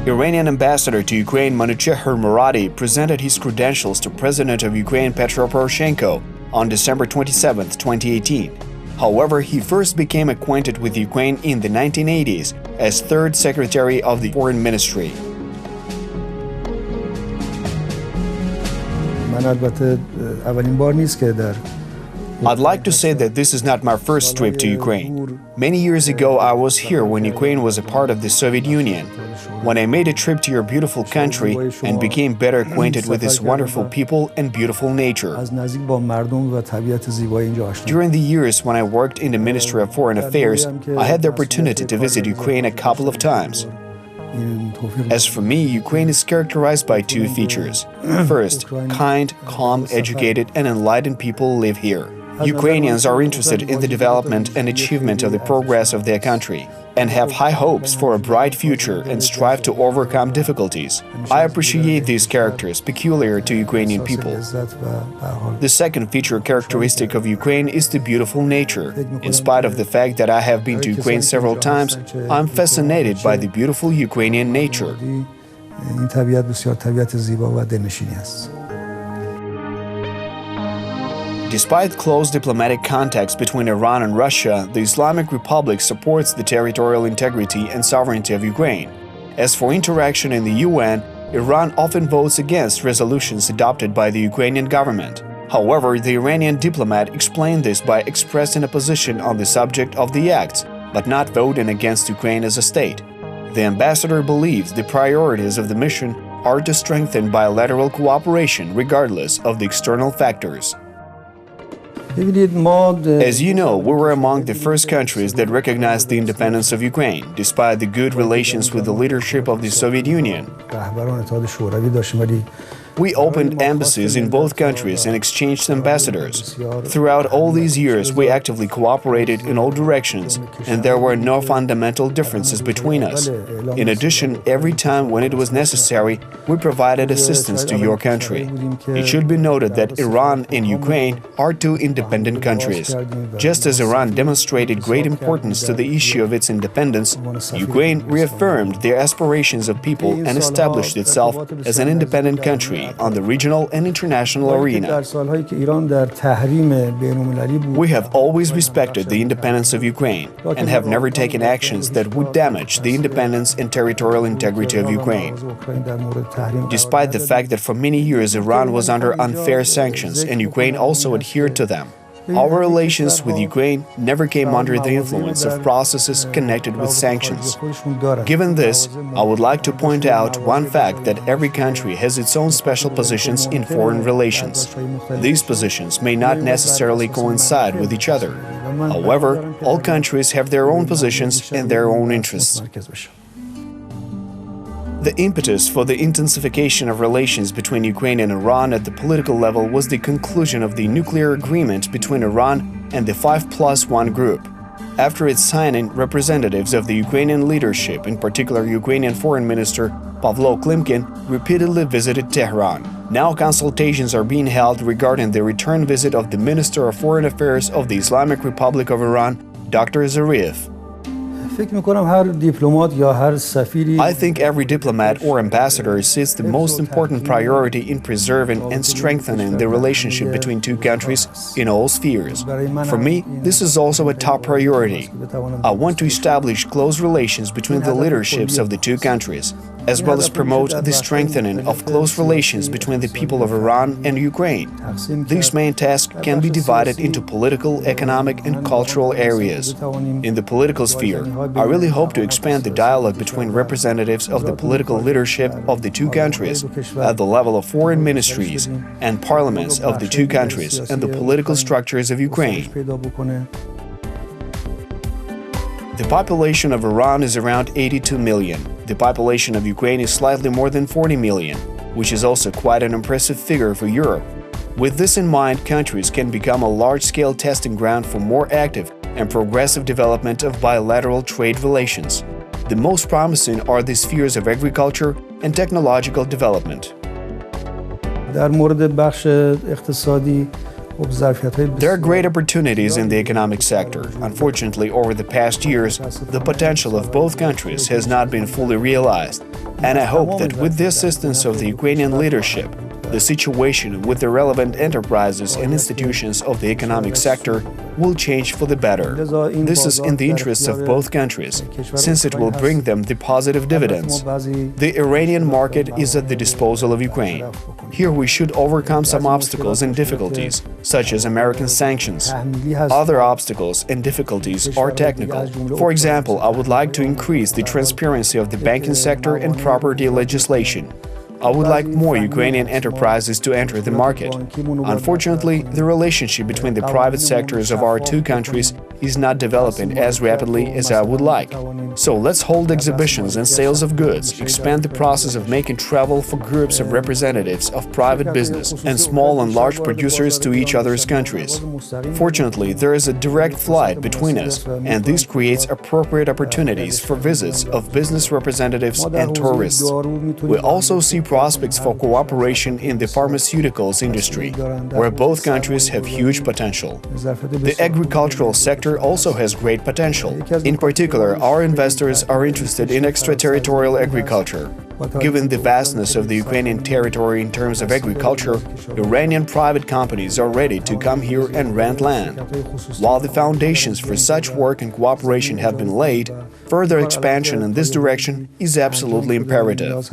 Iranian Ambassador to Ukraine Manouchehr Moradi presented his credentials to President of Ukraine Petro Poroshenko on December 27, 2018. However, he first became acquainted with Ukraine in the 1980s as third Secretary of the Foreign Ministry. I'd like to say that this is not my first trip to Ukraine. Many years ago, I was here when Ukraine was a part of the Soviet Union. When I made a trip to your beautiful country and became better acquainted with its wonderful people and beautiful nature. During the years when I worked in the Ministry of Foreign Affairs, I had the opportunity to visit Ukraine a couple of times. As for me, Ukraine is characterized by two features. First, kind, calm, educated, and enlightened people live here. Ukrainians are interested in the development and achievement of the progress of their country and have high hopes for a bright future and strive to overcome difficulties. I appreciate these characters peculiar to Ukrainian people. The second feature characteristic of Ukraine is the beautiful nature. In spite of the fact that I have been to Ukraine several times, I'm fascinated by the beautiful Ukrainian nature. Despite close diplomatic contacts between Iran and Russia, the Islamic Republic supports the territorial integrity and sovereignty of Ukraine. As for interaction in the UN, Iran often votes against resolutions adopted by the Ukrainian government. However, the Iranian diplomat explained this by expressing a position on the subject of the acts, but not voting against Ukraine as a state. The ambassador believes the priorities of the mission are to strengthen bilateral cooperation regardless of the external factors. As you know, we were among the first countries that recognized the independence of Ukraine, despite the good relations with the leadership of the Soviet Union. We opened embassies in both countries and exchanged ambassadors. Throughout all these years, we actively cooperated in all directions, and there were no fundamental differences between us. In addition, every time when it was necessary, we provided assistance to your country. It should be noted that Iran and Ukraine are two independent countries. Just as Iran demonstrated great importance to the issue of its independence, Ukraine reaffirmed the aspirations of people and established itself as an independent country on the regional and international arena. We have always respected the independence of Ukraine and have never taken actions that would damage the independence and territorial integrity of Ukraine. Despite the fact that for many years Iran was under unfair sanctions and Ukraine also adhered to them, our relations with Ukraine never came under the influence of processes connected with sanctions. Given this, I would like to point out one fact that every country has its own special positions in foreign relations. These positions may not necessarily coincide with each other. However, all countries have their own positions and their own interests. The impetus for the intensification of relations between Ukraine and Iran at the political level was the conclusion of the nuclear agreement between Iran and the 5+1 group. After its signing, representatives of the Ukrainian leadership, in particular Ukrainian Foreign Minister Pavlo Klimkin, repeatedly visited Tehran. Now consultations are being held regarding the return visit of the Minister of Foreign Affairs of the Islamic Republic of Iran, Dr. Zarif. I think every diplomat or ambassador sees the most important priority in preserving and strengthening the relationship between two countries in all spheres. For me, this is also a top priority. I want to establish close relations between the leaderships of the two countries, as well as promote the strengthening of close relations between the people of Iran and Ukraine. This main task can be divided into political, economic, and cultural areas. In the political sphere, I really hope to expand the dialogue between representatives of the political leadership of the two countries at the level of foreign ministries and parliaments of the two countries and the political structures of Ukraine. The population of Iran is around 82 million. The population of Ukraine is slightly more than 40 million, which is also quite an impressive figure for Europe. With this in mind, countries can become a large-scale testing ground for more active and progressive development of bilateral trade relations. The most promising are the spheres of agriculture and technological development. There are great opportunities in the economic sector. Unfortunately, over the past years, the potential of both countries has not been fully realized. And I hope that with the assistance of the Ukrainian leadership, the situation with the relevant enterprises and institutions of the economic sector will change for the better. This is in the interests of both countries, since it will bring them the positive dividends. The Iranian market is at the disposal of Ukraine. Here we should overcome some obstacles and difficulties, such as American sanctions. Other obstacles and difficulties are technical. For example, I would like to increase the transparency of the banking sector and property legislation. I would like more Ukrainian enterprises to enter the market. Unfortunately, the relationship between the private sectors of our two countries is not developing as rapidly as I would like. So let's hold exhibitions and sales of goods, expand the process of making travel for groups of representatives of private business and small and large producers to each other's countries. Fortunately, there is a direct flight between us, and this creates appropriate opportunities for visits of business representatives and tourists. We also see prospects for cooperation in the pharmaceuticals industry, where both countries have huge potential. The agricultural sector also has great potential. In particular, our investors are interested in extraterritorial agriculture. Given the vastness of the Ukrainian territory in terms of agriculture, Iranian private companies are ready to come here and rent land. While the foundations for such work and cooperation have been laid, further expansion in this direction is absolutely imperative.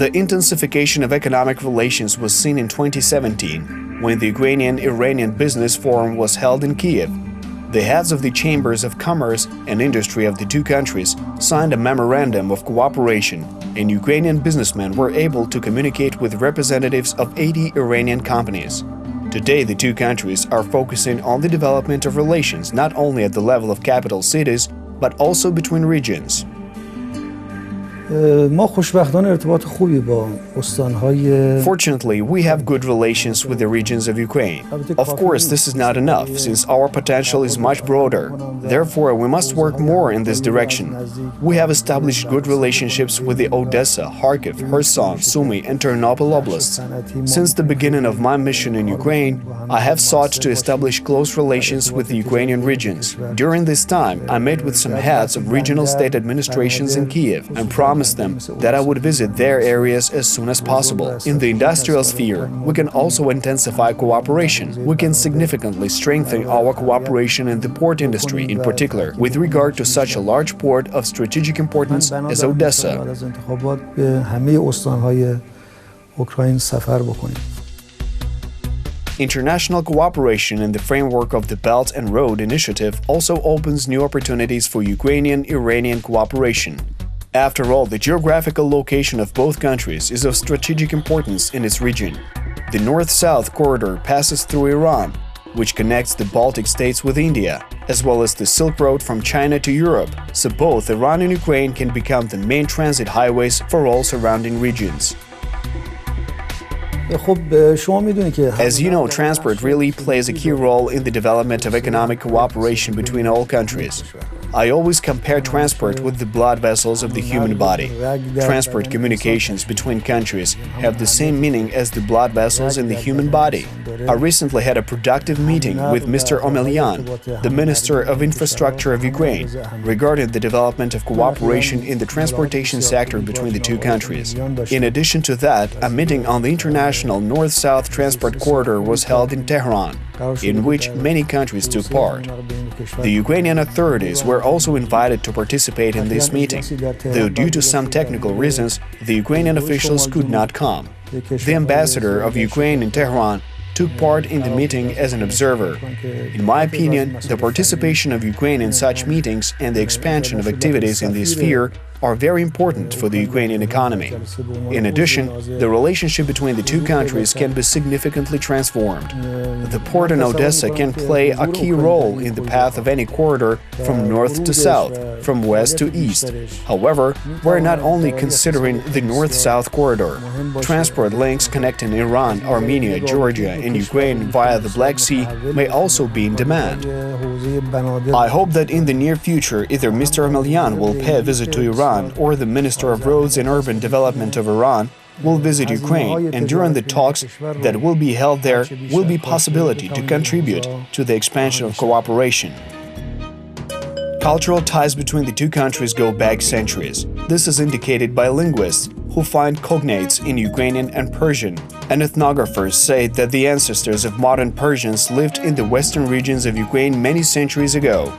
The intensification of economic relations was seen in 2017, when the Ukrainian-Iranian Business Forum was held in Kiev. The heads of the chambers of commerce and industry of the two countries signed a memorandum of cooperation, and Ukrainian businessmen were able to communicate with representatives of 80 Iranian companies. Today, the two countries are focusing on the development of relations not only at the level of capital cities, but also between regions. Fortunately, we have good relations with the regions of Ukraine. Of course, this is not enough, since our potential is much broader. Therefore, we must work more in this direction. We have established good relationships with the Odessa, Kharkiv, Kherson, Sumy, and Ternopil oblasts. Since the beginning of my mission in Ukraine, I have sought to establish close relations with the Ukrainian regions. During this time, I met with some heads of regional state administrations in Kiev and promised them that I would visit their areas as soon as possible. In the industrial sphere, we can also intensify cooperation. We can significantly strengthen our cooperation in the port industry, in particular, with regard to such a large port of strategic importance as Odessa. International cooperation in the framework of the Belt and Road Initiative also opens new opportunities for Ukrainian-Iranian cooperation. After all, the geographical location of both countries is of strategic importance in its region. The North-South corridor passes through Iran, which connects the Baltic states with India, as well as the Silk Road from China to Europe, so both Iran and Ukraine can become the main transit highways for all surrounding regions. As you know, transport really plays a key role in the development of economic cooperation between all countries. I always compare transport with the blood vessels of the human body. Transport communications between countries have the same meaning as the blood vessels in the human body. I recently had a productive meeting with Mr. Omelyan, the Minister of Infrastructure of Ukraine, regarding the development of cooperation in the transportation sector between the two countries. In addition to that, a meeting on the international North-South transport corridor was held in Tehran, in which many countries took part. The Ukrainian authorities were also invited to participate in this meeting, though due to some technical reasons, the Ukrainian officials could not come. The ambassador of Ukraine in Tehran took part in the meeting as an observer. In my opinion, the participation of Ukraine in such meetings and the expansion of activities in this sphere are very important for the Ukrainian economy. In addition, the relationship between the two countries can be significantly transformed. The port in Odessa can play a key role in the path of any corridor from north to south, from west to east. However, we're not only considering the north-south corridor. Transport links connecting Iran, Armenia, Georgia, and Ukraine via the Black Sea may also be in demand. I hope that in the near future either Mr. Omelyan will pay a visit to Iran or the Minister of Roads and Urban Development of Iran will visit Ukraine, and during the talks that will be held there will be possibility to contribute to the expansion of cooperation. Cultural ties between the two countries go back centuries. This is indicated by linguists who find cognates in Ukrainian and Persian, and ethnographers say that the ancestors of modern Persians lived in the western regions of Ukraine many centuries ago.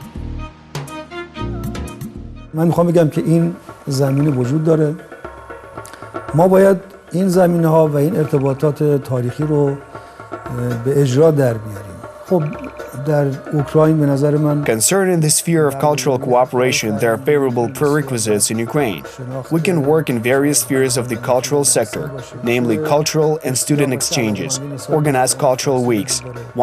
من میخوام بگم که این زمینه وجود داره. ما باید این زمینه‌ها و این ارتباطات تاریخی رو به اجرا در بیاریم. خب در اوکراین به نظر من Concerning the sphere of cultural cooperation, there are favorable prerequisites in Ukraine. We can work in various spheres of the cultural sector, namely cultural and student exchanges, organize cultural weeks.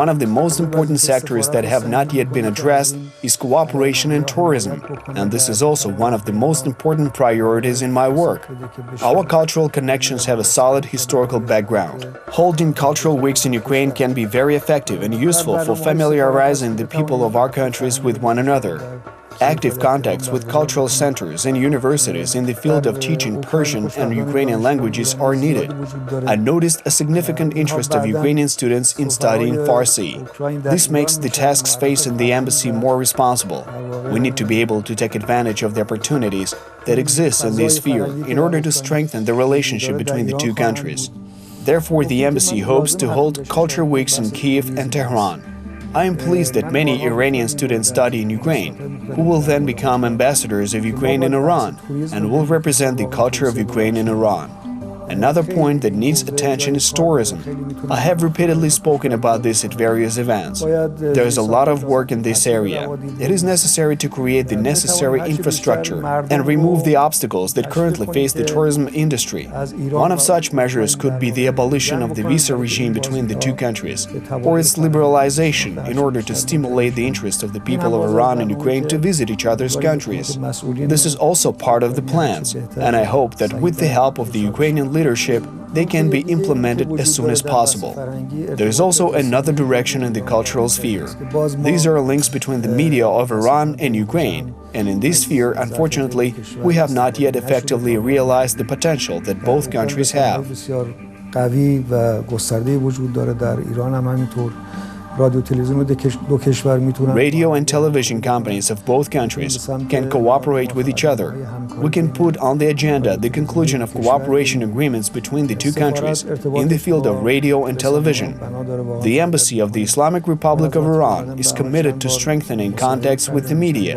One of the most important sectors that have not yet been addressed is cooperation in tourism, and this is also one of the most important priorities in my work. Our cultural connections have a solid historical background. Holding cultural weeks in Ukraine can be very effective and useful for familiarizing the people of our countries with one another. Active contacts with cultural centers and universities in the field of teaching Persian and Ukrainian languages are needed. I noticed a significant interest of Ukrainian students in studying Farsi. This makes the tasks facing the embassy more responsible. We need to be able to take advantage of the opportunities that exist in this sphere in order to strengthen the relationship between the two countries. Therefore, the embassy hopes to hold culture weeks in Kyiv and Tehran. I am pleased that many Iranian students study in Ukraine, who will then become ambassadors of Ukraine in Iran and will represent the culture of Ukraine in Iran. Another point that needs attention is tourism. I have repeatedly spoken about this at various events. There is a lot of work in this area. It is necessary to create the necessary infrastructure and remove the obstacles that currently face the tourism industry. One of such measures could be the abolition of the visa regime between the two countries, or its liberalization in order to stimulate the interest of the people of Iran and Ukraine to visit each other's countries. This is also part of the plans, and I hope that with the help of the Ukrainian leadership, they can be implemented as soon as possible. There is also another direction in the cultural sphere. These are links between the media of Iran and Ukraine, and in this sphere, unfortunately, we have not yet effectively realized the potential that both countries have. Radio and television companies of both countries can cooperate with each other. We can put on the agenda the conclusion of cooperation agreements between the two countries in the field of radio and television. The Embassy of the Islamic Republic of Iran is committed to strengthening contacts with the media.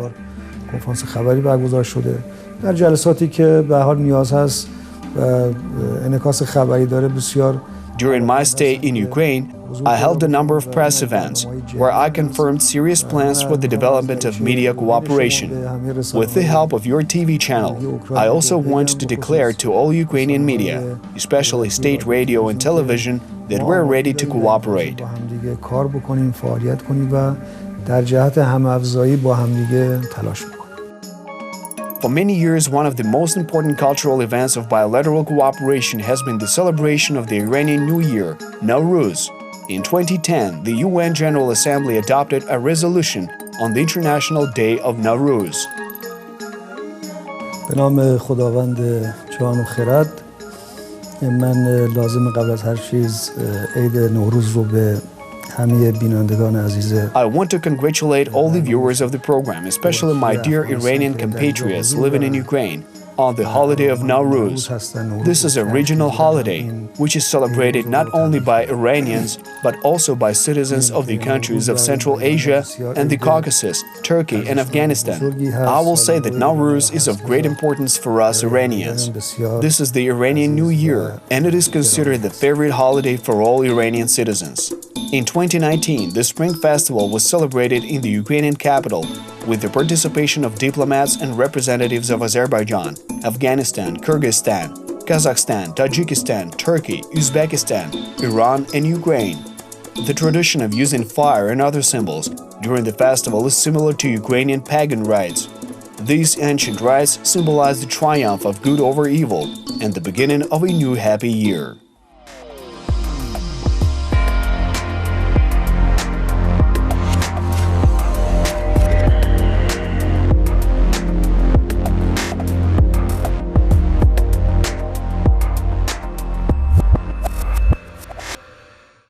During my stay in Ukraine, I held a number of press events where I confirmed serious plans for the development of media cooperation. With the help of your TV channel, I also want to declare to all Ukrainian media, especially state radio and television, that we're ready to cooperate. For many years, one of the most important cultural events of bilateral cooperation has been the celebration of the Iranian New Year, Nowruz. In 2010, the UN General Assembly adopted a resolution on the International Day of Nowruz. به نام خداوند جان و خرد من لازم قبل از هر چیز عید نوروز رو به همه بینندگان عزیز I want to congratulate all the viewers of the program, especially my dear Iranian compatriots living in Ukraine, on the holiday of Nowruz. This is a regional holiday, which is celebrated not only by Iranians, but also by citizens of the countries of Central Asia and the Caucasus, Turkey and Afghanistan. I will say that Nowruz is of great importance for us Iranians. This is the Iranian New Year, and it is considered the favorite holiday for all Iranian citizens. In 2019, the Spring Festival was celebrated in the Ukrainian capital with the participation of diplomats and representatives of Azerbaijan, Afghanistan, Kyrgyzstan, Kazakhstan, Tajikistan, Turkey, Uzbekistan, Iran, and Ukraine. The tradition of using fire and other symbols during the festival is similar to Ukrainian pagan rites. These ancient rites symbolize the triumph of good over evil and the beginning of a new happy year.